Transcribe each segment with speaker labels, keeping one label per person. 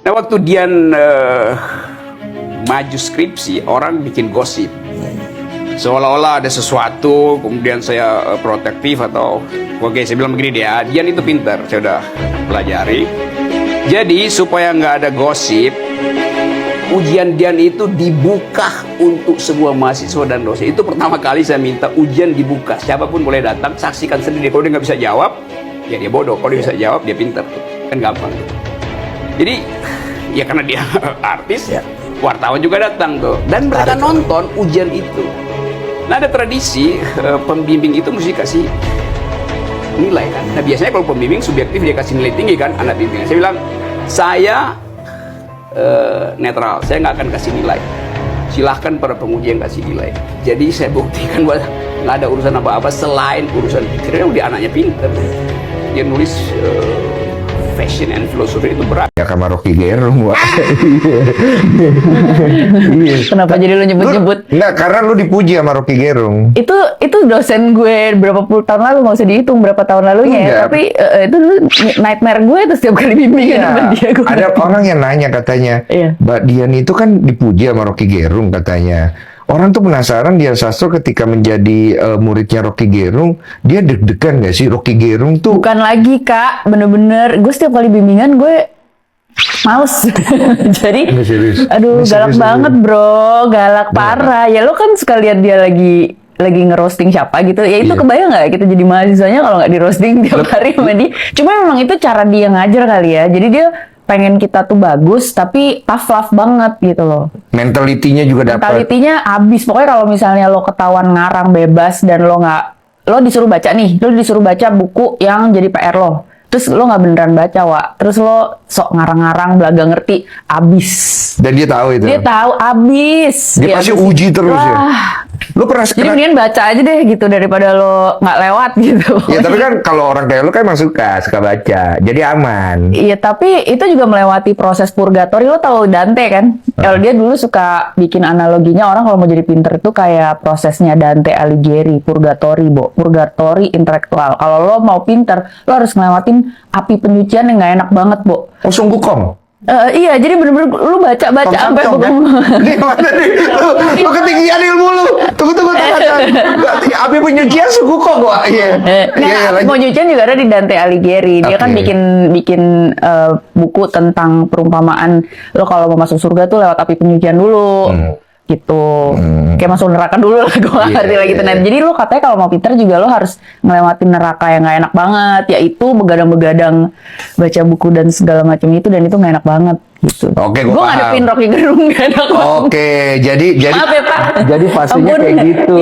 Speaker 1: Nah, waktu Dian maju skripsi, orang bikin gosip. Seolah-olah ada sesuatu, kemudian saya protektif atau oke, saya bilang begini dia, Dian itu pintar, saya udah pelajari. Jadi supaya nggak ada gosip, ujian Dian itu dibuka untuk semua mahasiswa dan dosen. Itu pertama kali saya minta ujian dibuka, siapapun boleh datang, saksikan sendiri. Kalau dia nggak bisa jawab, ya dia bodoh. Kalau dia bisa jawab, dia pintar, kan gampang. Jadi ya karena dia artis, ya, wartawan juga datang tuh, dan mereka nonton ujian itu. Nah, ada tradisi pembimbing itu mesti kasih nilai kan. Nah, biasanya kalau pembimbing subjektif dia kasih nilai tinggi kan, anak bimbingnya. Saya bilang, saya netral, saya nggak akan kasih nilai. Silahkan para penguji yang kasih nilai. Jadi saya buktikan bahwa nggak ada urusan apa-apa selain urusan pikirnya. Udah anaknya pinter, dia nulis fashion and philosophy itu berat.
Speaker 2: Ya sama Rocky Gerung, Wak.
Speaker 3: Kenapa jadi lu nyebut-nyebut?
Speaker 2: Enggak, karena lu dipuji sama Rocky Gerung.
Speaker 3: Itu dosen gue berapa puluh tahun lalu, nggak usah dihitung berapa tahun lalunya ya. Tapi itu dulu nightmare gue itu setiap kali bimbingan sama dia.
Speaker 2: Ada orang yang nanya katanya, Mbak Dian itu kan dipuji sama Rocky Gerung katanya. Orang tuh penasaran Dian Sastro ketika menjadi muridnya Rocky Gerung, dia deg-degan gak sih Rocky Gerung tuh?
Speaker 3: Bukan lagi Kak, bener-bener gue setiap kali bimbingan gue males. Jadi, aduh galak banget bro, galak parah. Ya lo kan suka lihat dia lagi ngerosting siapa gitu, ya itu kebayang nggak kita jadi mahasiswanya kalau nggak di roasting tiap hari sama dia. Cuma memang itu cara dia ngajar kali ya, jadi dia pengen kita tuh bagus tapi tough love banget gitu loh.
Speaker 2: Mentalitinya juga dapat.
Speaker 3: Mentalitinya abis. Pokoknya kalau misalnya lo ketahuan ngarang bebas dan lo disuruh baca nih, lo disuruh baca buku yang jadi PR lo, terus lo nggak beneran baca, Wak, terus lo sok ngarang-ngarang belaga ngerti, abis.
Speaker 2: Dan dia tahu itu.
Speaker 3: Dia tahu abis.
Speaker 2: Dia pasti uji terus ya. Lo pernah
Speaker 3: Jadi mendingan baca aja deh gitu daripada lo nggak lewat gitu.
Speaker 2: Ya tapi kan kalau orang kayak lo kan emang suka baca, jadi aman.
Speaker 3: Iya, tapi itu juga melewati proses purgatori. Lo tau Dante kan? Kalau dia dulu suka bikin analoginya, orang kalau mau jadi pinter itu kayak prosesnya Dante Alighieri, purgatori, purgatori intelektual. Kalau lo mau pinter, lo harus ngelewatin api penyucian yang nggak enak banget, Bo.
Speaker 2: Oh, sungguh kong.
Speaker 3: Iya, jadi bener-bener lu baca sampai
Speaker 2: Gimana nih? Lu ketinggian ilmu lu. Tunggu. Api penyucian suku kok gua. Iya.
Speaker 3: Api penyucian juga ada di Dante Alighieri. Dia kan bikin buku tentang perumpamaan lo kalau mau masuk surga tuh lewat api penyucian dulu. Gitu. Kayak masuk neraka dulu lah, gue gak ngerti lagi. Nah, jadi lo katanya kalau mau pinter juga lo harus ngelewatin neraka yang gak enak banget, yaitu begadang-begadang baca buku dan segala macam itu, dan itu gak enak banget gitu.
Speaker 2: Oke, gue
Speaker 3: ngadepin Rocky Gerung gak enak banget.
Speaker 2: Oke, jadi
Speaker 3: maaf ya, Pak.
Speaker 2: Jadi fasenya kayak gitu.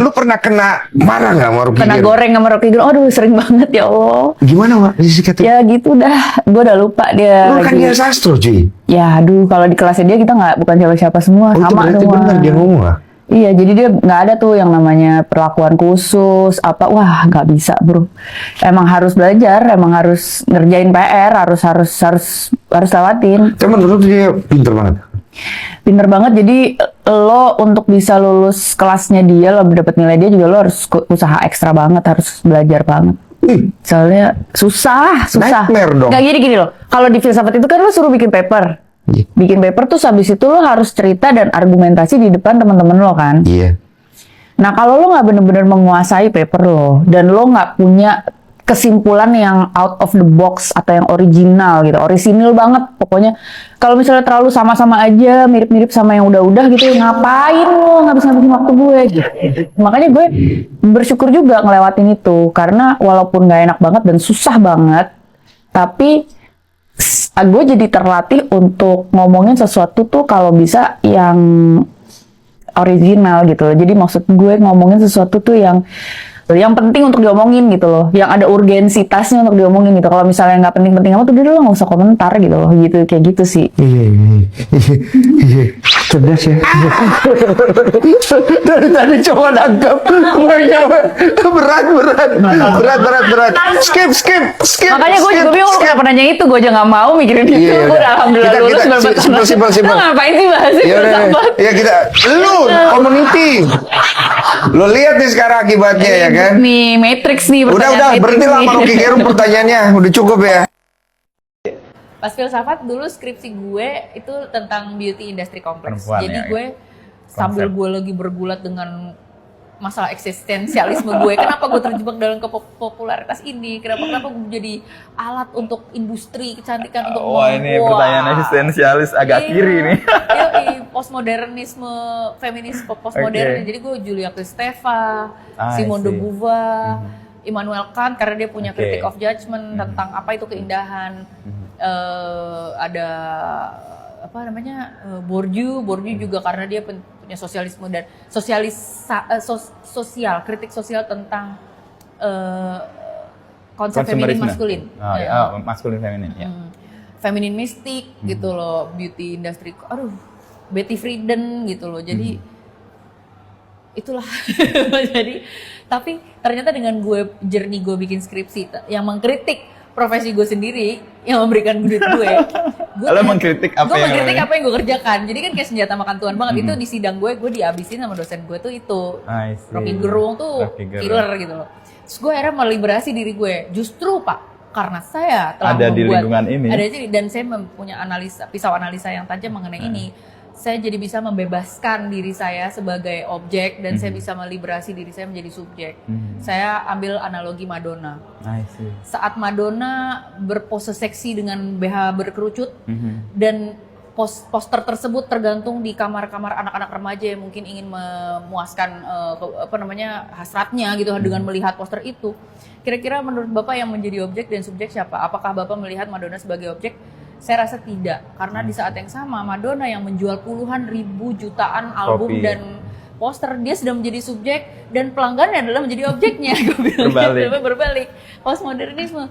Speaker 2: Lu pernah kena marah nggak sama Rocky Gerung?
Speaker 3: Kena goreng sama Rocky Gerung. Aduh, sering banget ya Allah.
Speaker 2: Gimana, Wak?
Speaker 3: Ya gitu dah. Gue udah lupa dia.
Speaker 2: Lu kan Dian Sastro, cuy.
Speaker 3: Ya, aduh, kalau di kelasnya dia kita bukan siapa-siapa semua, sama
Speaker 2: itu
Speaker 3: semua.
Speaker 2: Benar dia ngomong lah.
Speaker 3: Iya, jadi dia nggak ada tuh yang namanya perlakuan khusus apa, wah nggak bisa bro. Emang harus belajar, emang harus ngerjain PR, harus lewatin.
Speaker 2: Cuman menurut dia pinter banget.
Speaker 3: Pinter banget, jadi lo untuk bisa lulus kelasnya dia, lo dapat nilai dia juga lo harus usaha ekstra banget, harus belajar banget. Soalnya susah.
Speaker 2: Nightmare dong.
Speaker 3: Nggak gini loh. Kalau di filsafat itu kan lo suruh bikin paper. Bikin paper tuh habis itu lo harus cerita dan argumentasi di depan teman-teman lo kan.
Speaker 2: Iya.
Speaker 3: Nah kalau lo nggak bener-bener menguasai paper lo dan lo nggak punya kesimpulan yang out of the box atau yang original gitu, orisinil banget pokoknya. Kalau misalnya terlalu sama-sama aja, mirip-mirip sama yang udah-udah gitu, ngapain lo ngabis-ngabisin waktu gue gitu. Makanya gue bersyukur juga ngelewatin itu, karena walaupun nggak enak banget dan susah banget, tapi gue jadi terlatih untuk ngomongin sesuatu tuh kalau bisa yang original gitu. Jadi maksud gue ngomongin sesuatu tuh yang penting untuk diomongin gitu loh, yang ada urgensitasnya untuk diomongin gitu. Kalau misalnya nggak penting-penting amat, udah lo nggak usah komentar gitu loh, gitu kayak gitu sih.
Speaker 2: Iya, cerdas ya. Dari tadi coba nangkep, berat. Skip.
Speaker 3: Makanya gue juga bingung, kenapa nanya itu, gue aja nggak mau mikirin itu. Gue udah alhamdulillah lulus berapa
Speaker 2: simpel.
Speaker 3: Lo ngapain sih bahas itu?
Speaker 2: Ya kita, lu community, lu lihat nih sekarang akibatnya ya kan?
Speaker 3: Nih Matrix nih.
Speaker 2: Udah berhenti lah sama Rocky Gerung pertanyaannya, udah cukup ya.
Speaker 3: Pas filsafat dulu skripsi gue itu tentang beauty industry complex.
Speaker 4: Perempuan,
Speaker 3: Jadi
Speaker 4: ya,
Speaker 3: gue sambil
Speaker 4: Konsep.
Speaker 3: gue lagi bergulat dengan masalah eksistensialisme gue, kenapa gue terjebak dalam popularitas ini, kenapa gue jadi alat untuk industri kecantikan untuk
Speaker 4: Wah, ini pertanyaan eksistensialis agak kiri nih.
Speaker 3: Postmodernisme, feminis postmodern.
Speaker 4: Oke.
Speaker 3: Jadi gue Julia Kristeva,
Speaker 4: I
Speaker 3: Simone de
Speaker 4: see.
Speaker 3: Beauvoir, Immanuel Kant karena dia punya
Speaker 4: Oke.
Speaker 3: critic of judgment tentang apa itu keindahan. Ada apa namanya Bourdieu juga karena dia punya sosialisme dan sosial, kritik sosial tentang konsep feminin
Speaker 4: Konsumerisme.
Speaker 3: maskulin.
Speaker 4: Oh,
Speaker 3: Ya.
Speaker 4: ya. Maskulin feminin ya.
Speaker 3: Feminin mistik gitu loh, beauty industry. Aduh, Betty Friedan gitu loh. Jadi itulah. Jadi tapi ternyata dengan journey gue bikin skripsi yang mengkritik profesi gue sendiri yang memberikan duit gue.
Speaker 4: Lo mengkritik apa
Speaker 3: gue
Speaker 4: yang
Speaker 3: mengkritik
Speaker 4: lo-
Speaker 3: apa yang gue kerjakan. Jadi kan kayak senjata makan tuan banget. Itu di sidang gue dihabisin sama dosen gue tuh itu.
Speaker 4: I see.
Speaker 3: Rocky Gerung tuh
Speaker 4: Rocky Gerung.
Speaker 3: killer gitu loh. Terus gue akhirnya meliberasi diri gue. Justru Pak, karena saya telah
Speaker 4: Ada di
Speaker 3: membuat,
Speaker 4: lingkungan ini.
Speaker 3: ada dan saya punya pisau analisa yang tajam mengenai ini. Saya jadi bisa membebaskan diri saya sebagai objek dan saya bisa meliberasi diri saya menjadi subjek. Saya ambil analogi Madonna.
Speaker 4: I see.
Speaker 3: Saat Madonna berpose seksi dengan BH berkerucut dan poster tersebut tergantung di kamar-kamar anak-anak remaja yang mungkin ingin memuaskan hasratnya gitu dengan melihat poster itu. Kira-kira menurut Bapak yang menjadi objek dan subjek siapa? Apakah Bapak melihat Madonna sebagai objek? Saya rasa tidak, karena di saat yang sama Madonna yang menjual puluhan ribu jutaan album
Speaker 4: Kopi.
Speaker 3: dan poster, dia sudah menjadi subjek dan pelanggannya adalah menjadi objeknya. Gue bilang
Speaker 4: Berbalik.
Speaker 3: berbalik. Postmodernisme.